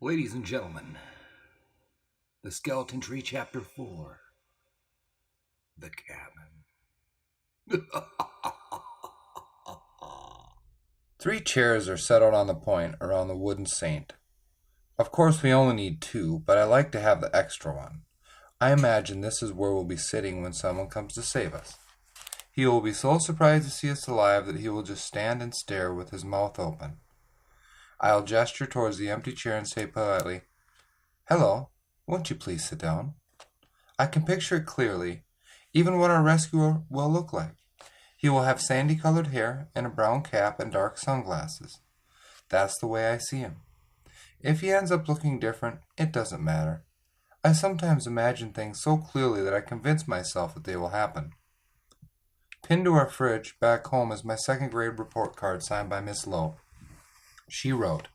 Ladies and gentlemen, The Skeleton Tree Chapter 4, The Cabin. Three chairs are set out on the point around the wooden saint. Of course, we only need two, but I like to have the extra one. I imagine this is where we'll be sitting when someone comes to save us. He will be so surprised to see us alive that he will just stand and stare with his mouth open. I'll gesture towards the empty chair and say politely, "Hello, won't you please sit down?" I can picture it clearly, even what our rescuer will look like. He will have sandy-colored hair and a brown cap and dark sunglasses. That's the way I see him. If he ends up looking different, it doesn't matter. I sometimes imagine things so clearly that I convince myself that they will happen. Pinned to our fridge back home is my second-grade report card signed by Miss Lowe. She wrote,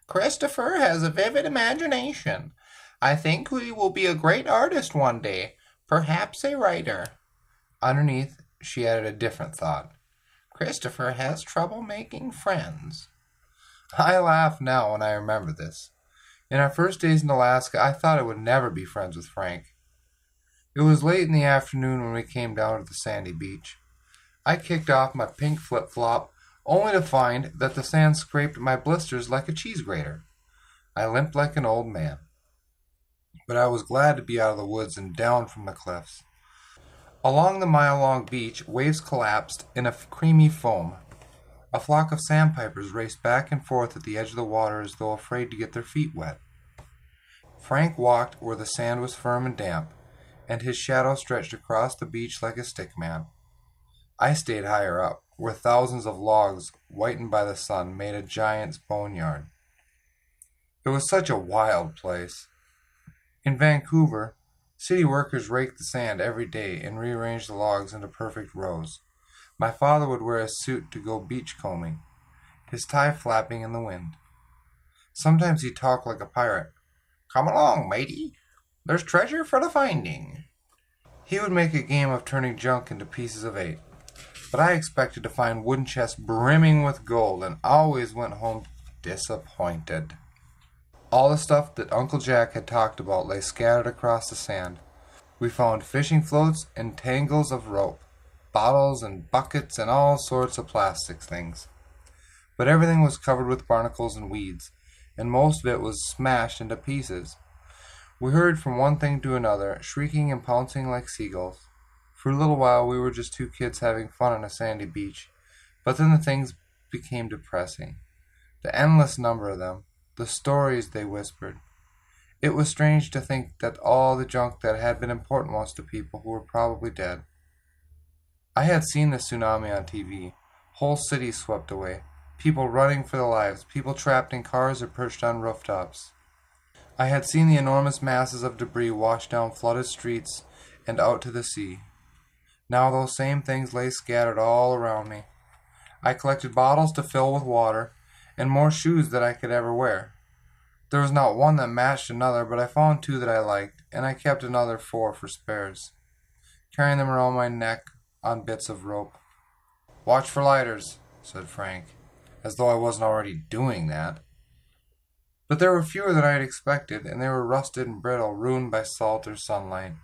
"Christopher has a vivid imagination. I think he will be a great artist one day, perhaps a writer." Underneath, she added a different thought. "Christopher has trouble making friends." I laugh now when I remember this. In our first days in Alaska, I thought I would never be friends with Frank. It was late in the afternoon when we came down to the sandy beach. I kicked off my pink flip-flop, only to find that the sand scraped my blisters like a cheese grater. I limped like an old man. But I was glad to be out of the woods and down from the cliffs. Along the mile-long beach, waves collapsed in a creamy foam. A flock of sandpipers raced back and forth at the edge of the water as though afraid to get their feet wet. Frank walked where the sand was firm and damp, and his shadow stretched across the beach like a stick man. I stayed higher up, where thousands of logs, whitened by the sun, made a giant's boneyard. It was such a wild place. In Vancouver, city workers raked the sand every day and rearranged the logs into perfect rows. My father would wear a suit to go beachcombing, his tie flapping in the wind. Sometimes he talked like a pirate. "Come along, matey. There's treasure for the finding." He would make a game of turning junk into pieces of eight. But I expected to find wooden chests brimming with gold and always went home disappointed. All the stuff that Uncle Jack had talked about lay scattered across the sand. We found fishing floats and tangles of rope, bottles and buckets and all sorts of plastic things. But everything was covered with barnacles and weeds, and most of it was smashed into pieces. We hurried from one thing to another, shrieking and pouncing like seagulls. For a little while we were just two kids having fun on a sandy beach, but then the things became depressing. The endless number of them, the stories they whispered. It was strange to think that all the junk that had been important once to people who were probably dead. I had seen the tsunami on TV, whole cities swept away, people running for their lives, people trapped in cars or perched on rooftops. I had seen the enormous masses of debris wash down flooded streets and out to the sea. Now those same things lay scattered all around me. I collected bottles to fill with water, and more shoes than I could ever wear. There was not one that matched another, but I found two that I liked, and I kept another 4 for spares, carrying them around my neck on bits of rope. "Watch for lighters," said Frank, as though I wasn't already doing that. But there were fewer than I had expected, and they were rusted and brittle, ruined by salt or sunlight.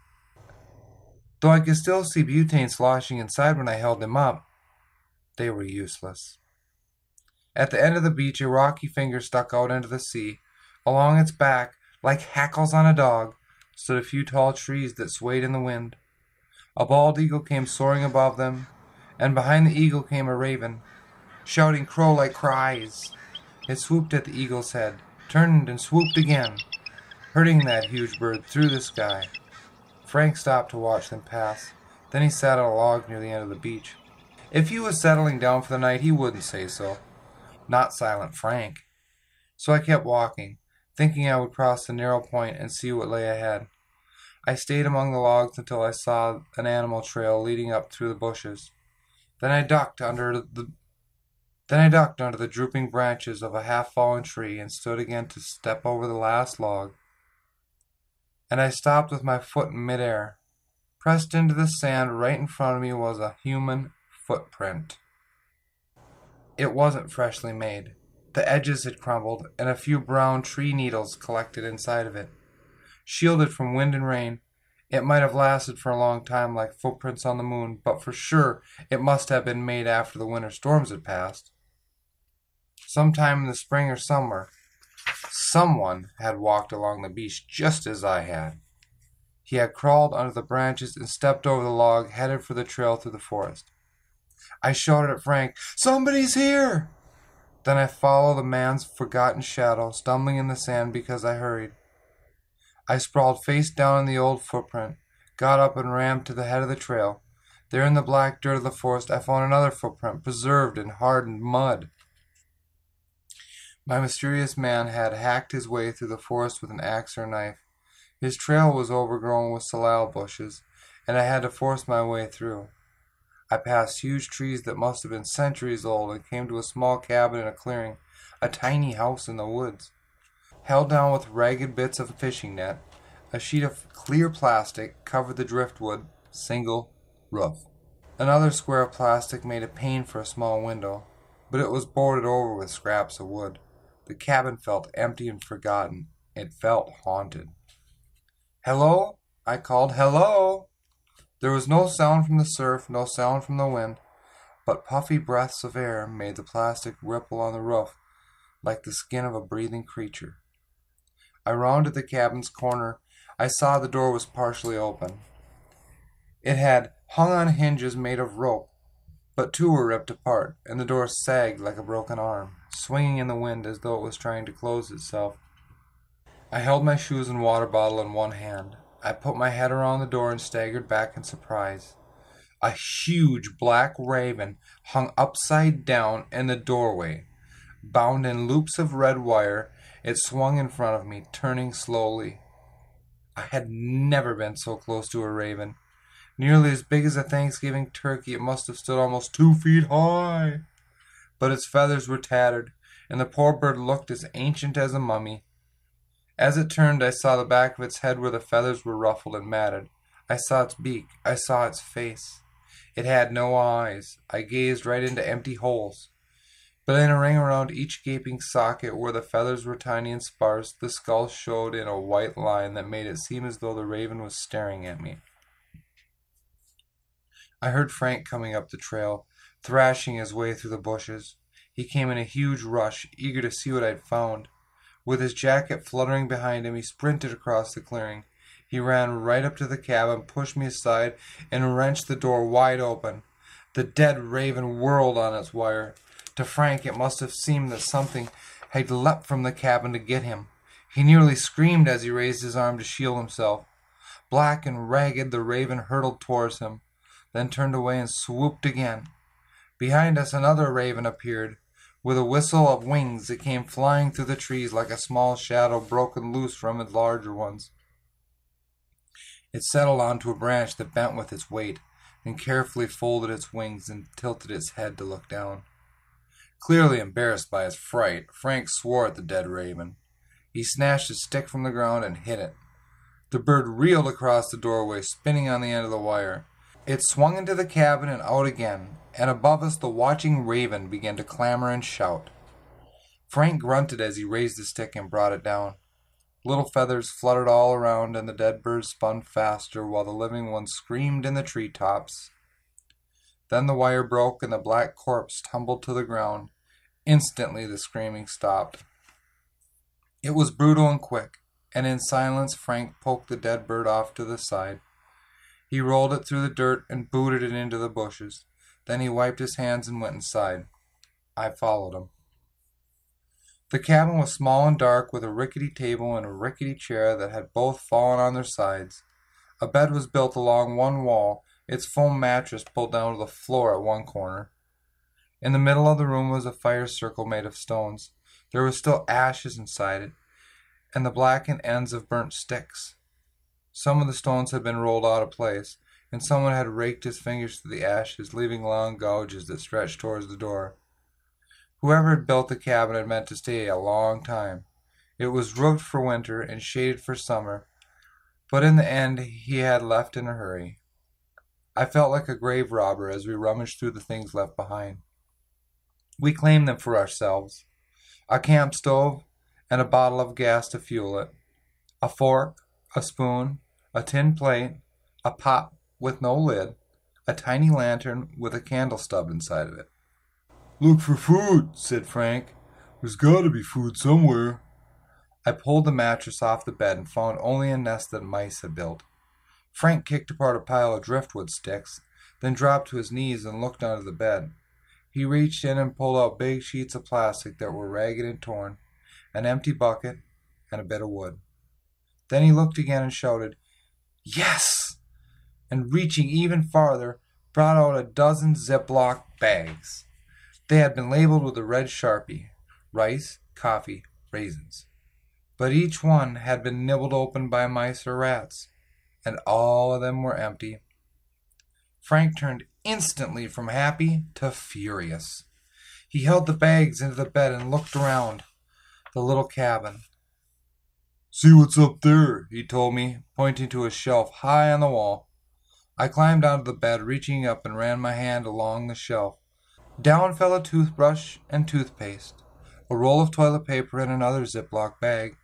Though I could still see butane sloshing inside when I held them up, they were useless. At the end of the beach, a rocky finger stuck out into the sea. Along its back, like hackles on a dog, stood a few tall trees that swayed in the wind. A bald eagle came soaring above them, and behind the eagle came a raven, shouting crow-like cries. It swooped at the eagle's head, turned and swooped again, hurting that huge bird through the sky. Frank stopped to watch them pass. Then he sat on a log near the end of the beach. If he was settling down for the night, he wouldn't say so. Not Silent Frank. So I kept walking, thinking I would cross the narrow point and see what lay ahead. I stayed among the logs until I saw an animal trail leading up through the bushes. Then I ducked under the drooping branches of a half-fallen tree and stood again to step over the last log. And I stopped with my foot in midair. Pressed into the sand right in front of me was a human footprint. It wasn't freshly made. The edges had crumbled, and a few brown tree needles collected inside of it. Shielded from wind and rain, it might have lasted for a long time like footprints on the moon, but for sure it must have been made after the winter storms had passed. Sometime in the spring or summer, someone had walked along the beach just as I had. He had crawled under the branches and stepped over the log, headed for the trail through the forest. I shouted at Frank, "Somebody's here!" Then I followed the man's forgotten shadow, stumbling in the sand because I hurried. I sprawled face down in the old footprint, got up and ran to the head of the trail. There in the black dirt of the forest I found another footprint, preserved in hardened mud. My mysterious man had hacked his way through the forest with an axe or knife. His trail was overgrown with salal bushes, and I had to force my way through. I passed huge trees that must have been centuries old and came to a small cabin in a clearing, a tiny house in the woods. Held down with ragged bits of fishing net, a sheet of clear plastic covered the driftwood single roof. Another square of plastic made a pane for a small window, but it was boarded over with scraps of wood. The cabin felt empty and forgotten. It felt haunted. "Hello?" I called. "Hello?" There was no sound from the surf, no sound from the wind, but puffy breaths of air made the plastic ripple on the roof like the skin of a breathing creature. I rounded the cabin's corner. I saw the door was partially open. It had hung on hinges made of rope, but two were ripped apart, and the door sagged like a broken arm, swinging in the wind as though it was trying to close itself. I held my shoes and water bottle in one hand. I put my head around the door and staggered back in surprise. A huge black raven hung upside down in the doorway. Bound in loops of red wire, it swung in front of me, turning slowly. I had never been so close to a raven. Nearly as big as a Thanksgiving turkey, it must have stood almost 2 feet high. But its feathers were tattered, and the poor bird looked as ancient as a mummy. As it turned, I saw the back of its head where the feathers were ruffled and matted. I saw its beak. I saw its face. It had no eyes. I gazed right into empty holes. But in a ring around each gaping socket where the feathers were tiny and sparse, the skull showed in a white line that made it seem as though the raven was staring at me. I heard Frank coming up the trail, thrashing his way through the bushes. He came in a huge rush, eager to see what I'd found. With his jacket fluttering behind him, he sprinted across the clearing. He ran right up to the cabin, pushed me aside, and wrenched the door wide open. The dead raven whirled on its wire. To Frank, it must have seemed that something had leapt from the cabin to get him. He nearly screamed as he raised his arm to shield himself. Black and ragged, the raven hurtled towards him, then turned away and swooped again. Behind us, another raven appeared. With a whistle of wings, it came flying through the trees like a small shadow broken loose from its larger ones. It settled onto a branch that bent with its weight, and carefully folded its wings and tilted its head to look down. Clearly embarrassed by his fright, Frank swore at the dead raven. He snatched a stick from the ground and hit it. The bird reeled across the doorway, spinning on the end of the wire. It swung into the cabin and out again, and above us the watching raven began to clamor and shout. Frank grunted as he raised the stick and brought it down. Little feathers fluttered all around, and the dead bird spun faster while the living one screamed in the treetops. Then the wire broke and the black corpse tumbled to the ground. Instantly the screaming stopped. It was brutal and quick, and in silence Frank poked the dead bird off to the side. He rolled it through the dirt and booted it into the bushes. Then he wiped his hands and went inside. I followed him. The cabin was small and dark, with a rickety table and a rickety chair that had both fallen on their sides. A bed was built along one wall, its foam mattress pulled down to the floor at one corner. In the middle of the room was a fire circle made of stones. There was still ashes inside it, and the blackened ends of burnt sticks. Some of the stones had been rolled out of place, and someone had raked his fingers through the ashes, leaving long gouges that stretched towards the door. Whoever had built the cabin had meant to stay a long time. It was roofed for winter and shaded for summer, but in the end he had left in a hurry. I felt like a grave robber as we rummaged through the things left behind. We claimed them for ourselves. a camp stove, and a bottle of gas to fuel it, a fork, a spoon, a tin plate, a pot with no lid, a tiny lantern with a candle stub inside of it. "Look for food," said Frank. "There's got to be food somewhere." I pulled the mattress off the bed and found only a nest that mice had built. Frank kicked apart a pile of driftwood sticks, then dropped to his knees and looked under the bed. He reached in and pulled out big sheets of plastic that were ragged and torn, an empty bucket, and a bit of wood. Then he looked again and shouted, "Yes!" and reaching even farther, brought out a dozen Ziploc bags. They had been labeled with a red Sharpie, rice, coffee, raisins. But each one had been nibbled open by mice or rats, and all of them were empty. Frank turned instantly from happy to furious. He held the bags into the bed and looked around the little cabin. "See what's up there," he told me, pointing to a shelf high on the wall. I climbed onto the bed, reaching up and ran my hand along the shelf. Down fell a toothbrush and toothpaste, a roll of toilet paper in another Ziploc bag,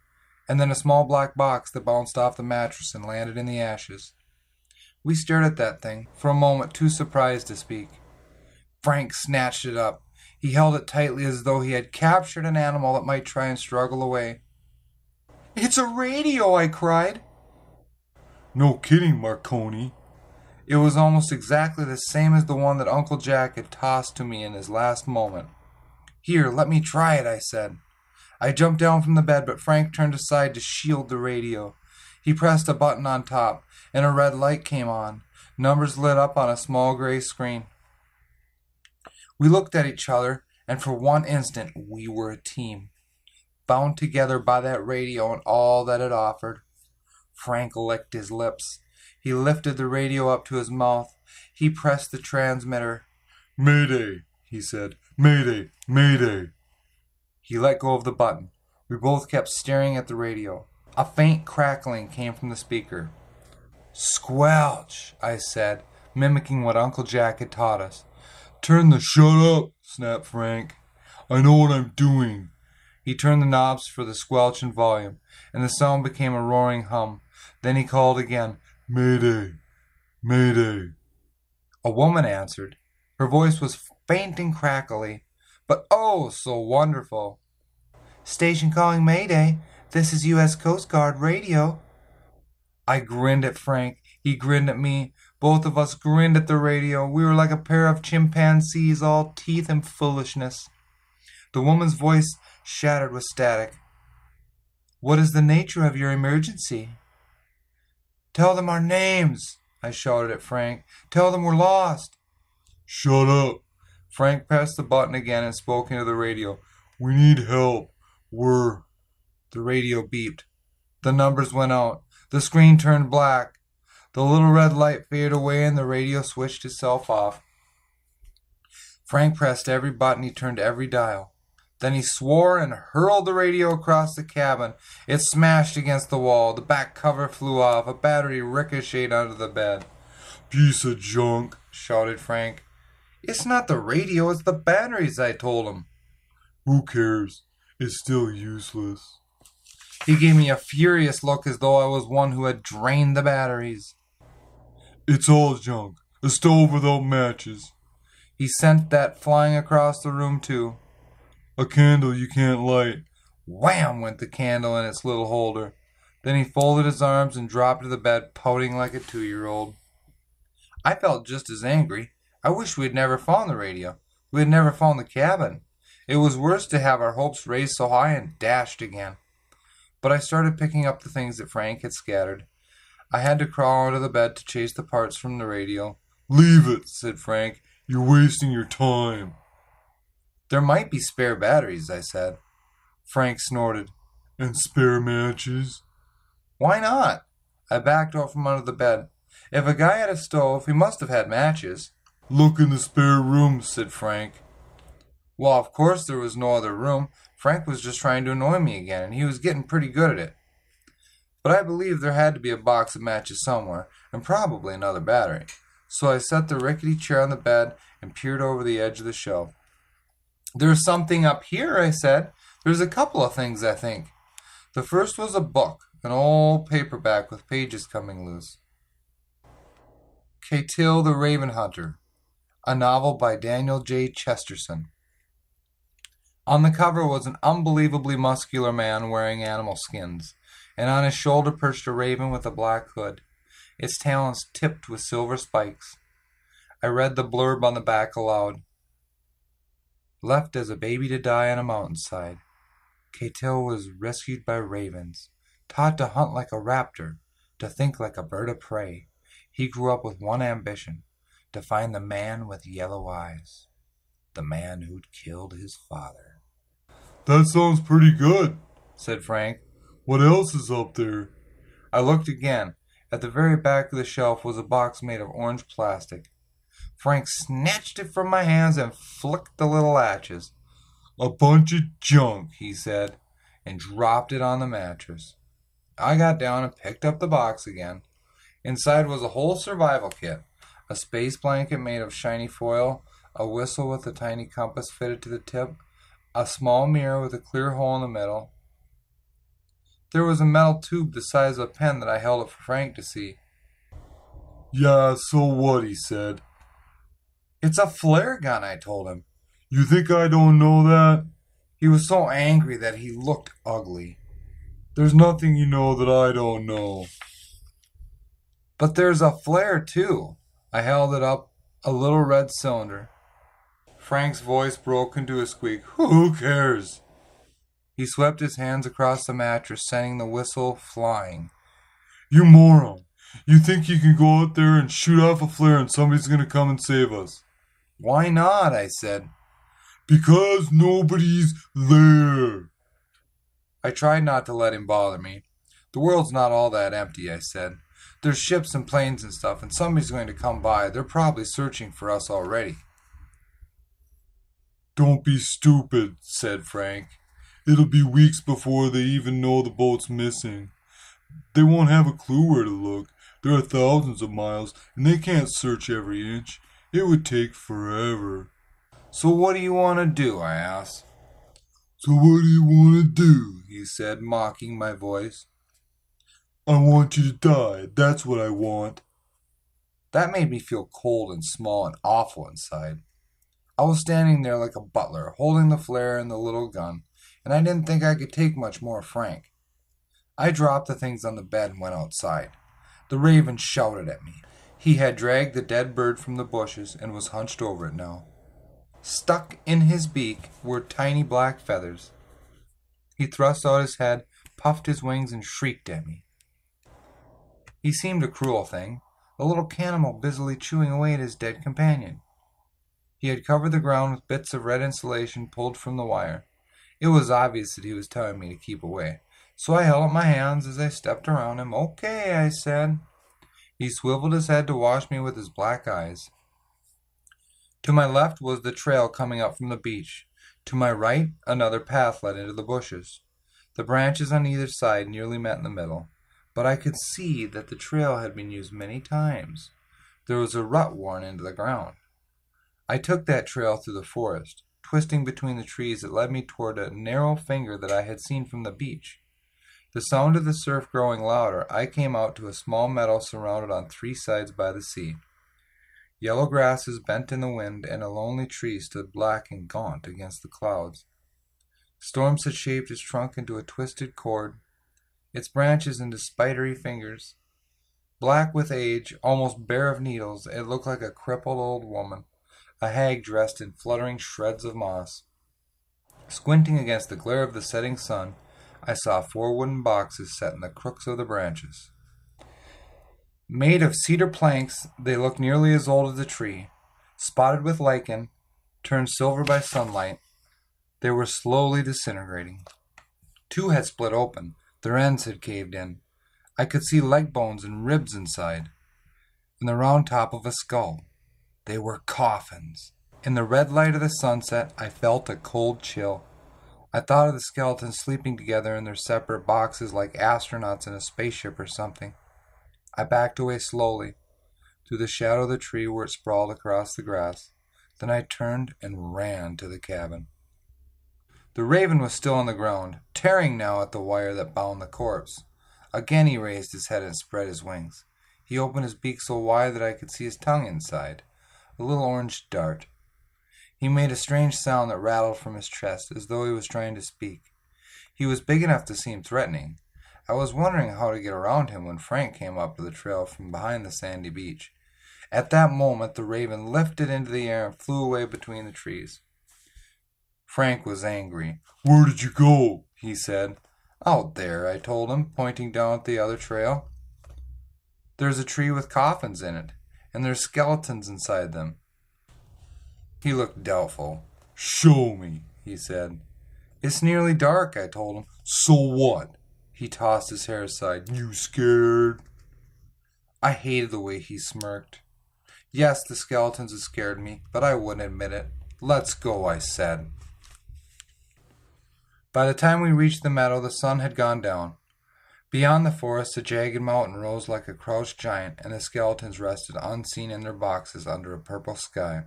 and then a small black box that bounced off the mattress and landed in the ashes. We stared at that thing, for a moment too surprised to speak. Frank snatched it up. He held it tightly as though he had captured an animal that might try and struggle away. "It's a radio!" I cried. "No kidding, Marconi." It was almost exactly the same as the one that Uncle Jack had tossed to me in his last moment. "Here, let me try it," I said. I jumped down from the bed, but Frank turned aside to shield the radio. He pressed a button on top, and a red light came on. Numbers lit up on a small gray screen. We looked at each other, and for one instant we were a team, bound together by that radio and all that it offered. Frank licked his lips. He lifted the radio up to his mouth. He pressed the transmitter. "Mayday," he said. "Mayday, mayday." He let go of the button. We both kept staring at the radio. A faint crackling came from the speaker. "Squelch," I said, mimicking what Uncle Jack had taught us. "Turn the shut up," snapped Frank. "I know what I'm doing." He turned the knobs for the squelch and volume, and the sound became a roaring hum. Then he called again, "Mayday, mayday." A woman answered. Her voice was faint and crackly, but oh, so wonderful. "Station calling Mayday. This is U.S. Coast Guard radio." I grinned at Frank. He grinned at me. Both of us grinned at the radio. We were like a pair of chimpanzees, all teeth and foolishness. The woman's voice shattered with static. "What is the nature of your emergency?" "Tell them our names," I shouted at Frank. "Tell them we're lost." "Shut up." Frank pressed the button again and spoke into the radio. "We need help. We're..." The radio beeped. The numbers went out. The screen turned black. The little red light faded away and the radio switched itself off. Frank pressed every button. He turned every dial. Then he swore and hurled the radio across the cabin. It smashed against the wall. The back cover flew off. A battery ricocheted under the bed. "Piece of junk," shouted Frank. "It's not the radio, it's the batteries," I told him. "Who cares? It's still useless." He gave me a furious look as though I was one who had drained the batteries. "It's all junk. A stove without matches." He sent that flying across the room too. "A candle you can't light." Wham went the candle in its little holder. Then he folded his arms and dropped to the bed, pouting like a 2-year-old. I felt just as angry. I wish we had never found the radio. We had never found the cabin. It was worse to have our hopes raised so high and dashed again. But I started picking up the things that Frank had scattered. I had to crawl under the bed to chase the parts from the radio. "Leave it," said Frank. "You're wasting your time." "There might be spare batteries," I said. Frank snorted. "And spare matches?" "Why not?" I backed out from under the bed. If a guy had a stove, he must have had matches. "Look in the spare room," said Frank. Well, of course there was no other room. Frank was just trying to annoy me again, and he was getting pretty good at it. But I believed there had to be a box of matches somewhere, and probably another battery. So I set the rickety chair on the bed and peered over the edge of the shelf. "There's something up here," I said. There's a couple of things, I think. The first was a book, an old paperback with pages coming loose. Catil the Raven Hunter, a novel by Daniel J. Chesterton. On the cover was an unbelievably muscular man wearing animal skins, and on his shoulder perched a raven with a black hood, its talons tipped with silver spikes. I read the blurb on the back aloud. Left as a baby to die on a mountainside, Catil was rescued by ravens, taught to hunt like a raptor, to think like a bird of prey. He grew up with one ambition, to find the man with yellow eyes, the man who'd killed his father. That sounds pretty good, said Frank. What else is up there? I looked again. At the very back of the shelf was a box made of orange plastic. Frank snatched it from my hands and flicked the little latches. A bunch of junk, he said, and dropped it on the mattress. I got down and picked up the box again. Inside was a whole survival kit, a space blanket made of shiny foil, a whistle with a tiny compass fitted to the tip, a small mirror with a clear hole in the middle. There was a metal tube the size of a pen that I held up for Frank to see. Yeah, so what, he said. It's a flare gun, I told him. You think I don't know that? He was so angry that he looked ugly. There's nothing you know that I don't know. But there's a flare, too. I held it up, a little red cylinder. Frank's voice broke into a squeak. Who cares? He swept his hands across the mattress, sending the whistle flying. You moron. You think you can go out there and shoot off a flare and somebody's going to come and save us? Why not? I said. Because nobody's there. I tried not to let him bother me. The world's not all that empty, I said. There's ships and planes and stuff, and somebody's going to come by. They're probably searching for us already. Don't be stupid, said Frank. It'll be weeks before they even know the boat's missing. They won't have a clue where to look. There are thousands of miles, and they can't search every inch. It would take forever. So what do you want to do? I asked. So what do you want to do? He said, mocking my voice. I want you to die. That's what I want. That made me feel cold and small and awful inside. I was standing there like a butler, holding the flare and the little gun, and I didn't think I could take much more of Frank. I dropped the things on the bed and went outside. The raven shouted at me. He had dragged the dead bird from the bushes and was hunched over it now. Stuck in his beak were tiny black feathers. He thrust out his head, puffed his wings, and shrieked at me. He seemed a cruel thing, the little cannibal busily chewing away at his dead companion. He had covered the ground with bits of red insulation pulled from the wire. It was obvious that he was telling me to keep away, so I held up my hands as I stepped around him. Okay, I said. He swiveled his head to watch me with his black eyes. To my left was the trail coming up from the beach. To my right, another path led into the bushes. The branches on either side nearly met in the middle, but I could see that the trail had been used many times. There was a rut worn into the ground. I took that trail through the forest, twisting between the trees that led me toward a narrow finger that I had seen from the beach. The sound of the surf growing louder, I came out to a small meadow surrounded on three sides by the sea. Yellow grasses bent in the wind, and a lonely tree stood black and gaunt against the clouds. Storms had shaped its trunk into a twisted cord, its branches into spidery fingers. Black with age, almost bare of needles, it looked like a crippled old woman, a hag dressed in fluttering shreds of moss. Squinting against the glare of the setting sun, I saw 4 wooden boxes set in the crooks of the branches. Made of cedar planks, they looked nearly as old as the tree. Spotted with lichen, turned silver by sunlight, they were slowly disintegrating. 2 had split open. Their ends had caved in. I could see leg bones and ribs inside, and the round top of a skull. They were coffins. In the red light of the sunset, I felt a cold chill. I thought of the skeletons sleeping together in their separate boxes like astronauts in a spaceship or something. I backed away slowly, through the shadow of the tree where it sprawled across the grass. Then I turned and ran to the cabin. The raven was still on the ground, tearing now at the wire that bound the corpse. Again he raised his head and spread his wings. He opened his beak so wide that I could see his tongue inside, a little orange dart. He made a strange sound that rattled from his chest, as though he was trying to speak. He was big enough to seem threatening. I was wondering how to get around him when Frank came up the trail from behind the sandy beach. At that moment the raven lifted into the air and flew away between the trees. Frank was angry. "Where did you go?" he said. "Out there," I told him, pointing down at the other trail. "There's a tree with coffins in it, and there's skeletons inside them." He looked doubtful. "Show me," he said. "It's nearly dark," I told him. "So what?" He tossed his hair aside. "You scared?" I hated the way he smirked. Yes, the skeletons had scared me, but I wouldn't admit it. "Let's go," I said. By the time we reached the meadow, the sun had gone down. Beyond the forest, a jagged mountain rose like a crouched giant, and the skeletons rested unseen in their boxes under a purple sky.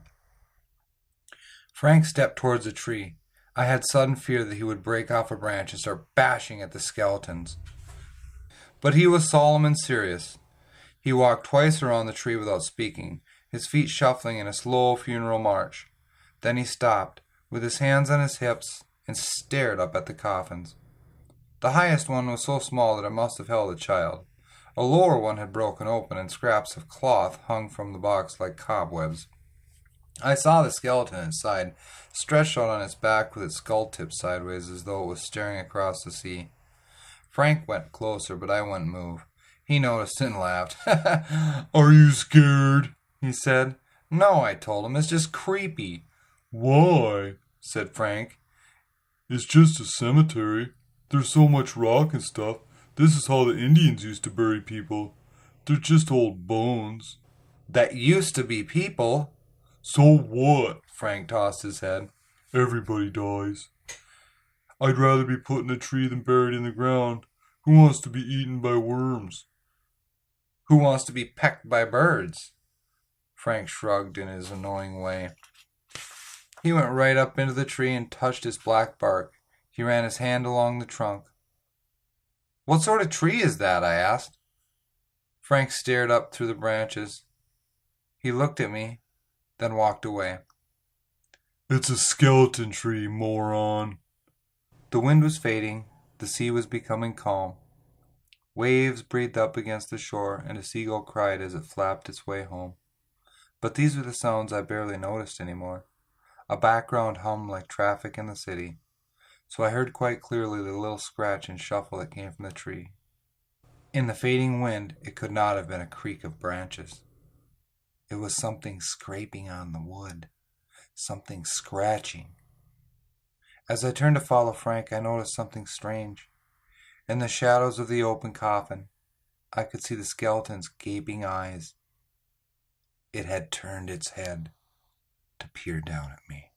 Frank stepped towards the tree. I had sudden fear that he would break off a branch and start bashing at the skeletons. But he was solemn and serious. He walked twice around the tree without speaking, his feet shuffling in a slow funeral march. Then he stopped, with his hands on his hips, and stared up at the coffins. The highest one was so small that it must have held a child. A lower one had broken open, and scraps of cloth hung from the box like cobwebs. I saw the skeleton inside, stretched out on its back with its skull tipped sideways as though it was staring across the sea. Frank went closer, but I wouldn't move. He noticed and laughed. "Are you scared?" he said. "No," I told him. "It's just creepy." "Why?" said Frank. "It's just a cemetery. There's so much rock and stuff. This is how the Indians used to bury people. They're just old bones." "That used to be people." "So what?" Frank tossed his head. "Everybody dies. I'd rather be put in a tree than buried in the ground. Who wants to be eaten by worms?" "Who wants to be pecked by birds?" Frank shrugged in his annoying way. He went right up into the tree and touched its black bark. He ran his hand along the trunk. "What sort of tree is that?" I asked. Frank stared up through the branches. He looked at me, then walked away. "It's a skeleton tree, moron." The wind was fading. The sea was becoming calm. Waves breathed up against the shore, and a seagull cried as it flapped its way home. But these were the sounds I barely noticed anymore. A background hum like traffic in the city. So I heard quite clearly the little scratch and shuffle that came from the tree. In the fading wind, it could not have been a creak of branches. It was something scraping on the wood, something scratching. As I turned to follow Frank, I noticed something strange. In the shadows of the open coffin, I could see the skeleton's gaping eyes. It had turned its head to peer down at me.